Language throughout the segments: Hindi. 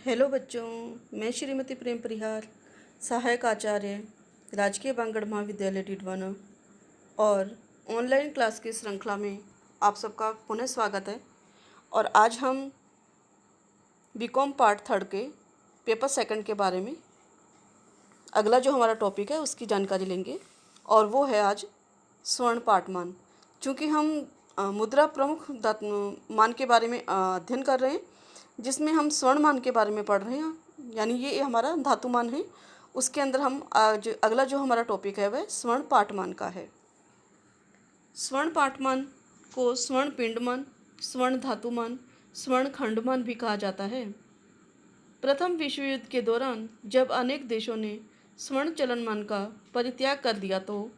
हेलो बच्चों, मैं श्रीमती प्रेम परिहार, सहायक आचार्य, राजकीय बांगड़ महाविद्यालय डीडवाना और ऑनलाइन क्लास की श्रृंखला में आप सबका पुनः स्वागत है। और आज हम बीकॉम पार्ट 3 के पेपर 2 के बारे में अगला जो हमारा टॉपिक है उसकी जानकारी लेंगे, और वो है आज स्वर्ण पाठमान। चूँकि हम मुद्रा प्रमुख मान के बारे में अध्ययन कर रहे हैं, जिसमें हम स्वर्ण मान के बारे में पढ़ रहे हैं, यानी ये हमारा धातु मान है। उसके अंदर हम आज अगला जो हमारा टॉपिक है वह स्वर्ण पाठमान का है। स्वर्ण पाठमान को स्वर्ण पिंडमान, स्वर्ण धातुमान, स्वर्ण खंडमान भी कहा जाता है। प्रथम विश्व युद्ध के दौरान जब अनेक देशों ने स्वर्ण चलनमान का परित्याग कर दिया, तो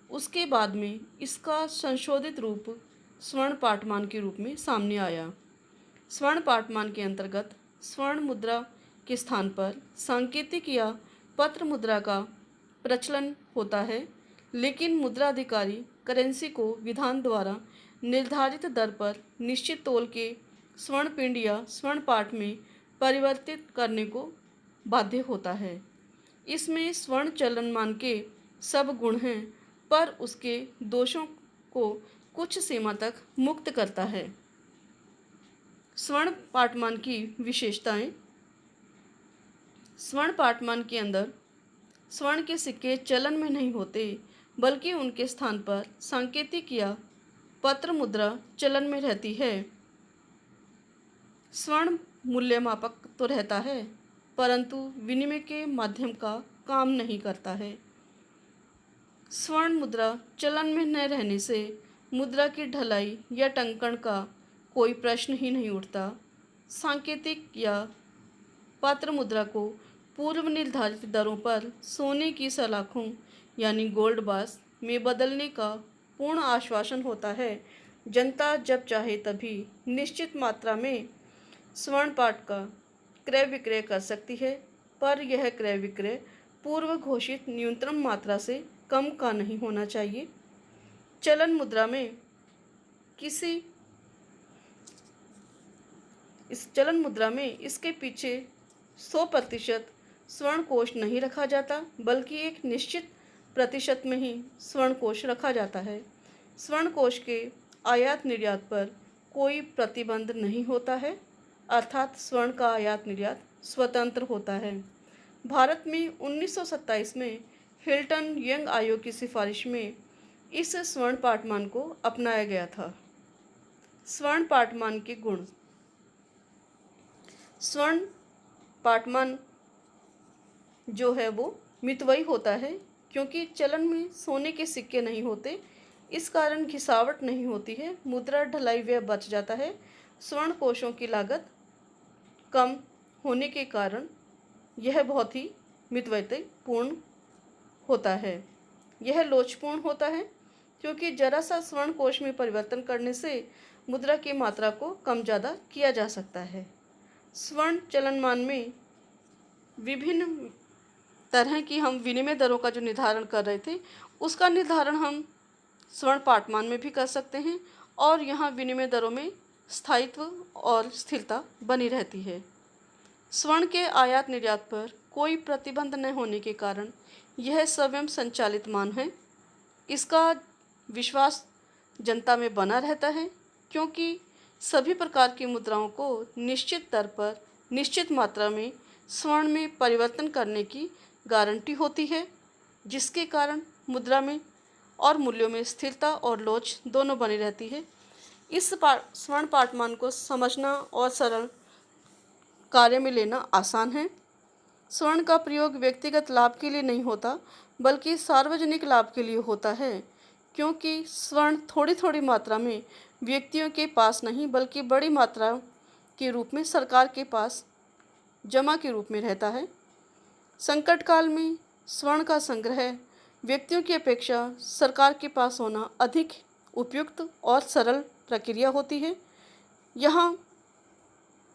उसके बाद में इसका संशोधित रूप स्वर्ण पाठमान के रूप में सामने आया। स्वर्ण पाठमान के अंतर्गत स्वर्ण मुद्रा के स्थान पर सांकेतिक या पत्र मुद्रा का प्रचलन होता है, लेकिन मुद्रा अधिकारी करेंसी को विधान द्वारा निर्धारित दर पर निश्चित तौल के स्वर्ण पिंड या स्वर्ण पाठ में परिवर्तित करने को बाध्य होता है। इसमें स्वर्ण चलनमान के सब गुण हैं, पर उसके दोषों को कुछ सीमा तक मुक्त करता है। स्वर्ण पाठमान की विशेषताएं। स्वर्ण पाठमान के अंदर स्वर्ण के सिक्के चलन में नहीं होते, बल्कि उनके स्थान पर सांकेतिक या पत्र मुद्रा चलन में रहती है। स्वर्ण मूल्यमापक तो रहता है, परंतु विनिमय के माध्यम का काम नहीं करता है। स्वर्ण मुद्रा चलन में न रहने से मुद्रा की ढलाई या टंकण का कोई प्रश्न ही नहीं उठता। सांकेतिक या पत्र मुद्रा को पूर्व निर्धारित दरों पर सोने की सलाखों यानी गोल्ड बार्स में बदलने का पूर्ण आश्वासन होता है। जनता जब चाहे तभी निश्चित मात्रा में स्वर्ण पाठ का क्रय विक्रय कर सकती है, पर यह क्रय विक्रय पूर्व घोषित न्यूनतम मात्रा से कम का नहीं होना चाहिए। चलन मुद्रा में इस चलन मुद्रा में इसके पीछे 100% स्वर्ण कोष नहीं रखा जाता, बल्कि एक निश्चित प्रतिशत में ही स्वर्ण कोष रखा जाता है। स्वर्ण कोष के आयात निर्यात पर कोई प्रतिबंध नहीं होता है, अर्थात स्वर्ण का आयात निर्यात स्वतंत्र होता है। भारत में 1927 में हिल्टन यंग आयोग की सिफारिश में इस स्वर्ण पाठमान को अपनाया गया था। स्वर्ण पाठमान के गुण। स्वर्ण पाठमान जो है वो मितव्ययी होता है, क्योंकि चलन में सोने के सिक्के नहीं होते, इस कारण घिसावट नहीं होती है, मुद्रा ढलाई व्यय बच जाता है। स्वर्ण कोषों की लागत कम होने के कारण यह बहुत ही मितव्ययिपूर्ण होता है। यह लोचपूर्ण होता है, क्योंकि जरा सा स्वर्ण कोष में परिवर्तन करने से मुद्रा की मात्रा को कम ज़्यादा किया जा सकता है। स्वर्ण चलनमान में विभिन्न तरह की हम विनिमय दरों का जो निर्धारण कर रहे थे, उसका निर्धारण हम स्वर्ण पाठमान में भी कर सकते हैं, और यहाँ विनिमय दरों में स्थायित्व और स्थिरता बनी रहती है। स्वर्ण के आयात निर्यात पर कोई प्रतिबंध न होने के कारण यह स्वयं संचालित मान है। इसका विश्वास जनता में बना रहता है, क्योंकि सभी प्रकार की मुद्राओं को निश्चित दर पर निश्चित मात्रा में स्वर्ण में परिवर्तन करने की गारंटी होती है, जिसके कारण मुद्रा में और मूल्यों में स्थिरता और लोच दोनों बनी रहती है। इस स्वर्ण पाठमान को समझना और सरल कार्य में लेना आसान है। स्वर्ण का प्रयोग व्यक्तिगत लाभ के लिए नहीं होता, बल्कि सार्वजनिक लाभ के लिए होता है, क्योंकि स्वर्ण थोड़ी थोड़ी मात्रा में व्यक्तियों के पास नहीं, बल्कि बड़ी मात्रा के रूप में सरकार के पास जमा के रूप में रहता है। संकट काल में स्वर्ण का संग्रह व्यक्तियों की अपेक्षा सरकार के पास होना अधिक उपयुक्त और सरल प्रक्रिया होती है। यहाँ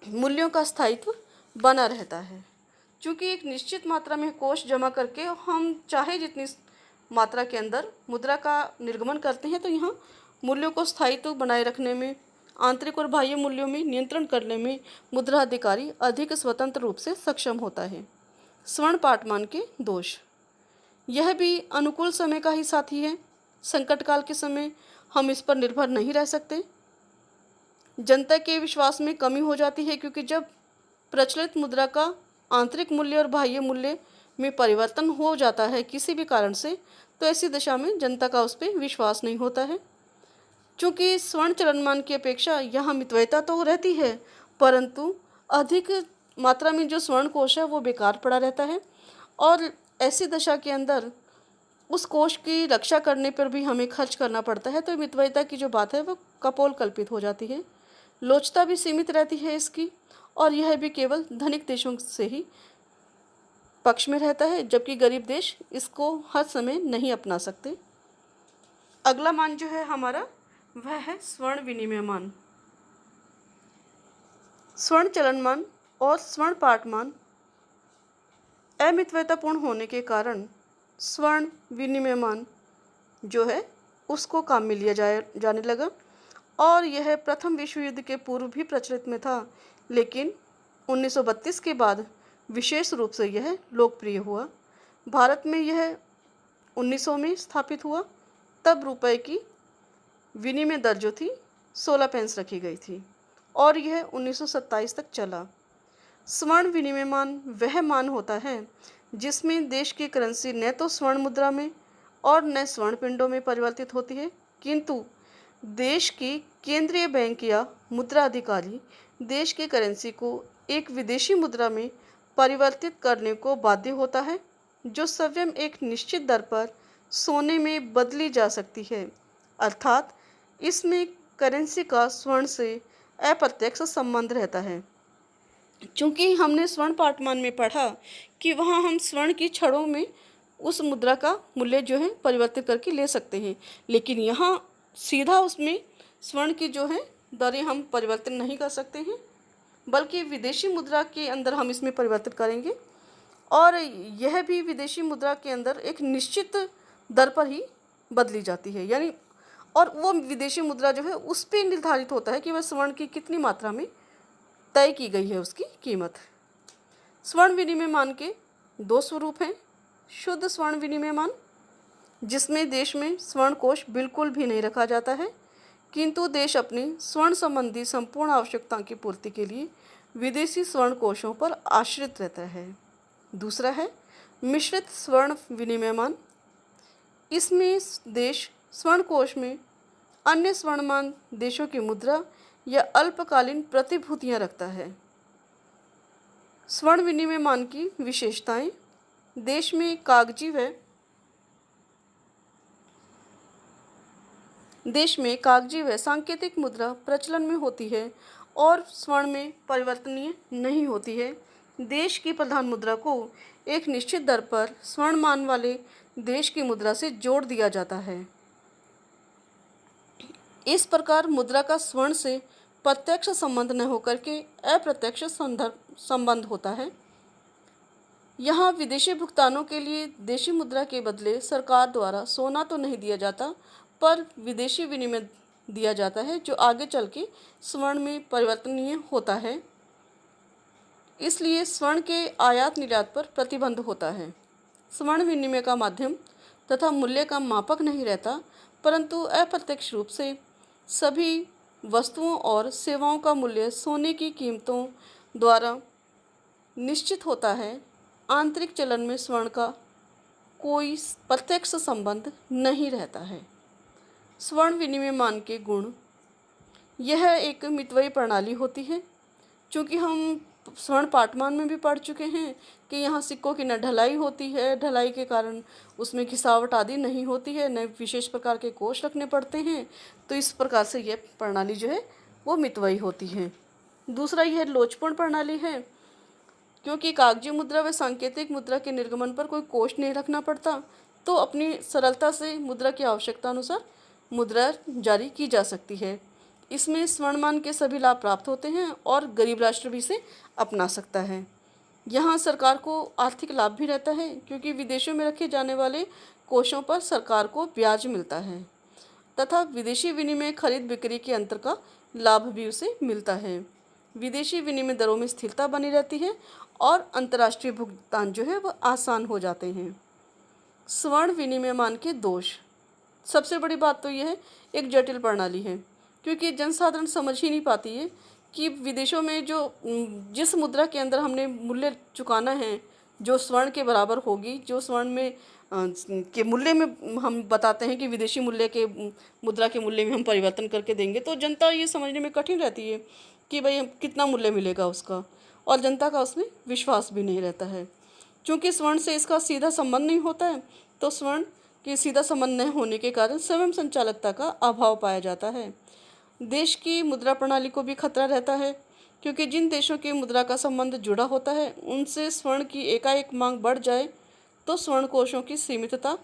मूल्यों का स्थायित्व बना रहता है, क्योंकि एक निश्चित मात्रा में कोष जमा करके हम चाहे जितनी मात्रा के अंदर मुद्रा का निर्गमन करते हैं, तो यहाँ मूल्यों को स्थायित्व बनाए रखने में आंतरिक और बाह्य मूल्यों में नियंत्रण करने में मुद्रा अधिकारी अधिक स्वतंत्र रूप से सक्षम होता है। स्वर्ण पाठमान के दोष। यह भी अनुकूल समय का ही साथी है। संकट काल के समय हम इस पर निर्भर नहीं रह सकते। जनता के विश्वास में कमी हो जाती है, क्योंकि जब प्रचलित मुद्रा का आंतरिक मूल्य और बाह्य मूल्य में परिवर्तन हो जाता है किसी भी कारण से, तो ऐसी दशा में जनता का उस पर विश्वास नहीं होता है। चूँकि स्वर्ण चलनमान की अपेक्षा यहाँ मितव्ययता तो रहती है, परंतु अधिक मात्रा में जो स्वर्ण कोष है वो बेकार पड़ा रहता है, और ऐसी दशा के अंदर उस कोष की रक्षा करने पर भी हमें खर्च करना पड़ता है। तो मितव्ययता की जो बात है वो कपोल कल्पित हो जाती है। लोचता भी सीमित रहती है इसकी, और यह भी केवल धनिक देशों से ही पक्ष में रहता है, जबकि गरीब देश इसको हर समय नहीं अपना सकते। अगला मान जो है हमारा वह है स्वर्ण विनिमय मान। स्वर्ण चलनमान और स्वर्ण पाठमान अमितव्ययतापूर्ण होने के कारण स्वर्ण विनिमय मान जो है उसको काम में लिया जाने लगा, और यह प्रथम विश्व युद्ध के पूर्व भी प्रचलित में था, लेकिन 1932 के बाद विशेष रूप से यह लोकप्रिय हुआ। भारत में यह 1900 में स्थापित हुआ। तब रुपए की विनिमय दर जो थी 16 पेंस रखी गई थी, और यह 1927 तक चला। स्वर्ण विनिमय मान वह मान होता है जिसमें देश की करेंसी न तो स्वर्ण मुद्रा में और न स्वर्ण पिंडों में परिवर्तित होती है, किंतु देश की केंद्रीय बैंक या मुद्रा अधिकारी देश की करेंसी को एक विदेशी मुद्रा में परिवर्तित करने को बाध्य होता है, जो स्वयं एक निश्चित दर पर सोने में बदली जा सकती है। अर्थात इसमें करेंसी का स्वर्ण से अप्रत्यक्ष संबंध रहता है। चूँकि हमने स्वर्ण पाठमान में पढ़ा कि वहाँ हम स्वर्ण की छड़ों में उस मुद्रा का मूल्य जो है परिवर्तित करके ले सकते हैं, लेकिन यहाँ सीधा उसमें स्वर्ण की जो है दरें हम परिवर्तन नहीं कर सकते हैं, बल्कि विदेशी मुद्रा के अंदर हम इसमें परिवर्तित करेंगे, और यह भी विदेशी मुद्रा के अंदर एक निश्चित दर पर ही बदली जाती है। यानी और वो विदेशी मुद्रा जो है उस पर निर्धारित होता है कि वह स्वर्ण की कितनी मात्रा में तय की गई है उसकी कीमत। स्वर्ण विनिमय मान के दो स्वरूप हैं। शुद्ध स्वर्ण विनिमय मान, जिसमें देश में स्वर्ण कोष बिल्कुल भी नहीं रखा जाता है, किंतु देश अपनी स्वर्ण संबंधी संपूर्ण आवश्यकताओं की पूर्ति के लिए विदेशी स्वर्ण कोषों पर आश्रित रहता है। दूसरा है मिश्रित स्वर्ण विनिमय मान। इसमें देश स्वर्ण कोष में अन्य स्वर्णमान देशों की मुद्रा या अल्पकालीन प्रतिभूतियां रखता है। स्वर्ण विनिमय मान की विशेषताएं। देश में कागजी व सांकेतिक मुद्रा प्रचलन में होती है और स्वर्ण में परिवर्तनीय नहीं होती है। देश की प्रधान मुद्रा को एक निश्चित दर पर स्वर्ण मान वाले देश की मुद्रा से जोड़ दिया जाता है। इस प्रकार मुद्रा का स्वर्ण से प्रत्यक्ष संबंध न होकर के अप्रत्यक्ष संबंध होता है। यहाँ विदेशी भुगतानों के लिए देशी मुद्रा के बदले सरकार द्वारा सोना तो नहीं दिया जाता, पर विदेशी विनिमय दिया जाता है, जो आगे चल के स्वर्ण में परिवर्तनीय होता है। इसलिए स्वर्ण के आयात निर्यात पर प्रतिबंध होता है। स्वर्ण विनिमय का माध्यम तथा मूल्य का मापक नहीं रहता, परंतु अप्रत्यक्ष रूप से सभी वस्तुओं और सेवाओं का मूल्य सोने की कीमतों द्वारा निश्चित होता है। आंतरिक चलन में स्वर्ण का कोई प्रत्यक्ष संबंध नहीं रहता है। स्वर्ण विनिमय मान के गुण। यह एक मितव्ययी प्रणाली होती है। चूँकि हम स्वर्ण पाठमान में भी पढ़ चुके हैं कि यहाँ सिक्कों की न ढलाई होती है, ढलाई के कारण उसमें घिसावट आदि नहीं होती है, न विशेष प्रकार के कोष रखने पड़ते हैं, तो इस प्रकार से यह प्रणाली जो है वो मितव्ययी होती है। दूसरा यह लोचपूर्ण प्रणाली है, क्योंकि कागजी मुद्रा व सांकेतिक मुद्रा के निर्गमन पर कोई कोष नहीं रखना पड़ता, तो अपनी सरलता से मुद्रा की आवश्यकता अनुसार मुद्रा जारी की जा सकती है। इसमें स्वर्णमान के सभी लाभ प्राप्त होते हैं और गरीब राष्ट्र भी इसे अपना सकता है। यहाँ सरकार को आर्थिक लाभ भी रहता है, क्योंकि विदेशों में रखे जाने वाले कोषों पर सरकार को ब्याज मिलता है तथा विदेशी विनिमय खरीद बिक्री के अंतर का लाभ भी उसे मिलता है। विदेशी विनिमय दरों में स्थिरता बनी रहती है और अंतर्राष्ट्रीय भुगतान जो है वह आसान हो जाते हैं। स्वर्ण विनिमयमान के दोष। सबसे बड़ी बात तो यह है, एक जटिल प्रणाली है, क्योंकि जनसाधारण समझ ही नहीं पाती है कि विदेशों में जो जिस मुद्रा के अंदर हमने मूल्य चुकाना है, जो स्वर्ण के बराबर होगी, जो स्वर्ण में के मूल्य में हम बताते हैं कि विदेशी मूल्य के मुद्रा के मूल्य में हम परिवर्तन करके देंगे, तो जनता ये समझने में कठिन रहती है कि भाई हम कितना मूल्य मिलेगा उसका, और जनता का उसमें विश्वास भी नहीं रहता है। चूँकि स्वर्ण से इसका सीधा संबंध नहीं होता है, तो स्वर्ण के सीधा संबंध न होने के कारण स्वयं संचालकता का अभाव पाया जाता है। देश की मुद्रा प्रणाली को भी खतरा रहता है, क्योंकि जिन देशों की मुद्रा का संबंध जुड़ा होता है उनसे स्वर्ण की एकाएक मांग बढ़ जाए तो स्वर्ण कोषों की सीमितता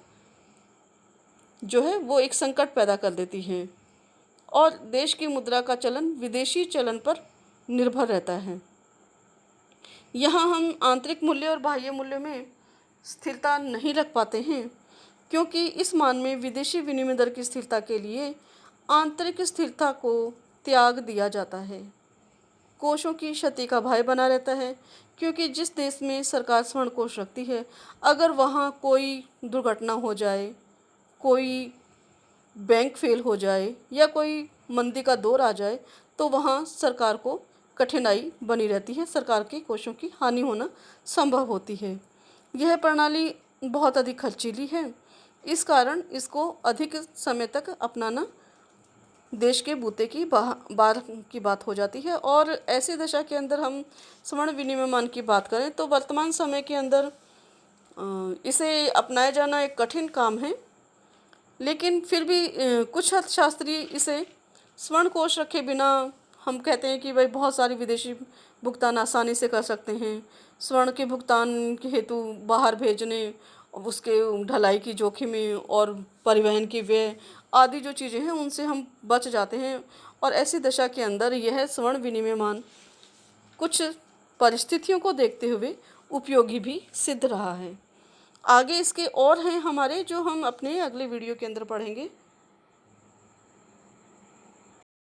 जो है वो एक संकट पैदा कर देती है, और देश की मुद्रा का चलन विदेशी चलन पर निर्भर रहता है। यहाँ हम आंतरिक मूल्य और बाह्य मूल्य में स्थिरता नहीं रख पाते हैं, क्योंकि इस मान में विदेशी विनिमय दर की स्थिरता के लिए आंतरिक स्थिरता को त्याग दिया जाता है। कोषों की क्षति का भय बना रहता है, क्योंकि जिस देश में सरकार स्वर्ण कोष रखती है, अगर वहाँ कोई दुर्घटना हो जाए, कोई बैंक फेल हो जाए या कोई मंदी का दौर आ जाए, तो वहाँ सरकार को कठिनाई बनी रहती है, सरकार के कोषों की हानि होना संभव होती है। यह प्रणाली बहुत अधिक खर्चीली है, इस कारण इसको अधिक समय तक अपनाना देश के बूते की बार की बात हो जाती है। और ऐसी दशा के अंदर हम स्वर्ण विनिमयमान की बात करें तो वर्तमान समय के अंदर इसे अपनाया जाना एक कठिन काम है, लेकिन फिर भी कुछ अर्थशास्त्री इसे स्वर्ण कोष रखे बिना, हम कहते हैं कि भाई बहुत सारी विदेशी भुगतान आसानी से कर सकते हैं। स्वर्ण के भुगतान के हेतु बाहर भेजने, उसके ढलाई की जोखिमें और परिवहन की व्यय आदि जो चीज़ें हैं उनसे हम बच जाते हैं, और ऐसी दशा के अंदर यह स्वर्ण विनिमयमान कुछ परिस्थितियों को देखते हुए उपयोगी भी सिद्ध रहा है। आगे इसके और हैं हमारे, जो हम अपने अगले वीडियो के अंदर पढ़ेंगे।